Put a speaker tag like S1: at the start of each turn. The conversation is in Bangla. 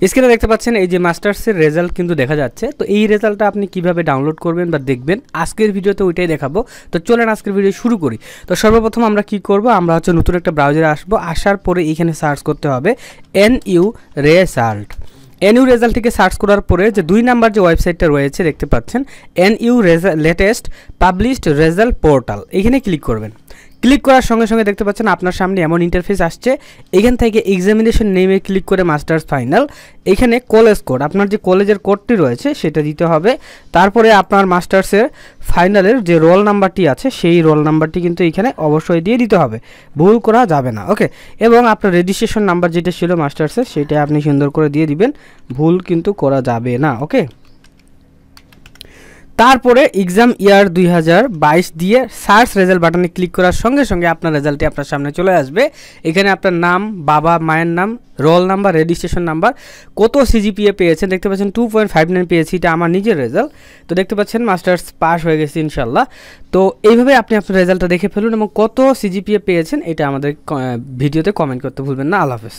S1: স্ক্রিনে দেখতে পাচ্ছেন এই যে মাস্টার্সের রেজাল্ট কিন্তু দেখা যাচ্ছে। তো এই রেজাল্টটা আপনি কিভাবে ডাউনলোড করবেন বা দেখবেন আজকের ভিডিওতে ওইটাই দেখাবো। তো চলেন আজকের ভিডিও শুরু করি। তো সর্বপ্রথম আমরা কি করব, আমরা হচ্ছে নতুন একটা ব্রাউজারে আসবো। আসার পরে এখানে সার্চ করতে হবে NU রেজাল্ট। NU রেজাল্ট থেকে সার্চ করার পরে যে 2 নাম্বার যে ওয়েবসাইটটা রয়েছে দেখতে পাচ্ছেন NU latest published result portal, এখানে ক্লিক করবেন। ক্লিক করার সঙ্গে সঙ্গে দেখতে পাচ্ছেন আপনার সামনে এমন ইন্টারফেস আসছে। এখান থেকে এক্সামিনেশন নেমে ক্লিক করে মাস্টার্স ফাইনাল, এখানে কলেজ কোড, আপনার যে কলেজের কোডটি রয়েছে সেটা দিতে হবে। তারপরে আপনার মাস্টার্সের ফাইনালের যে রোল নাম্বারটি আছে সেই রোল নাম্বারটি কিন্তু এখানে অবশ্যই দিয়ে দিতে হবে, ভুল করা যাবে না। ওকে, এবং আপনার রেজিস্ট্রেশন নাম্বার যেটা ছিল মাস্টার্সের সেটা আপনি সুন্দর করে দিয়ে দিবেন, ভুল কিন্তু করা যাবে না। ওকে, তারপরে এক্সাম ইয়ার 2022 দিয়ে সার্চ রেজাল্ট বাটনে ক্লিক করার সঙ্গে সঙ্গে আপনার রেজাল্টটি আপনার সামনে চলে আসবে। এখানে আপনার নাম, বাবা মায়ের নাম, রোল নাম্বার, রেজিস্ট্রেশন নাম্বার, কত সিজিপিএ পেয়েছেন দেখতে পাচ্ছেন 2.59 পেয়েছি, এটা আমার নিজের রেজাল্ট। তো দেখতে পাচ্ছেন মাস্টার্স পাস হয়ে গেছে ইনশাল্লাহ। তো এইভাবে আপনি আপনার রেজাল্টটা দেখে ফেলুন এবং কত সিজিপিএ পেয়েছেন এটা আমাদের ভিডিওতে কমেন্ট করতে ভুলবেন না। আল্লাহ হাফেজ।